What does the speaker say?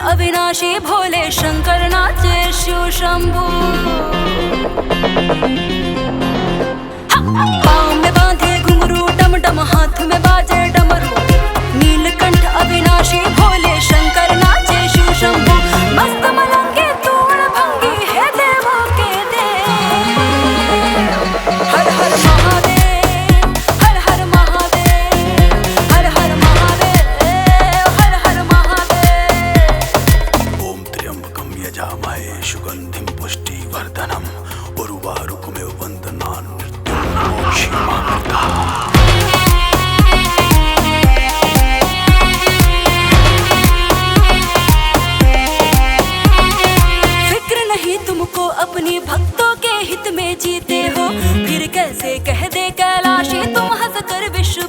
अविनाशी भोले शंकर नाचे शिव शंभू। पाँव में बांधे घुंघरू डम डम हाथ में बाजे डमरू। नीलकंठ अविनाशी भोले शंकर नाचे शिव शंभू। मस्त मलंगे तूड़ भंगी है देवों के देव। हर हर महादेव, हर हर महादेव, हर हर महादेव, हर हर महादेव। ओम त्र्यंबकं यजामहे सुगंधिं पुष्टिवर्धनम् उर्वारुकमिव बन्धनान् मृत्युर्मोक्षीयमामृतः। तुमको अपनी भक्तों के हित में जीते हो, फिर कैसे कह दे कैलाशी तुम हंस कर विश्व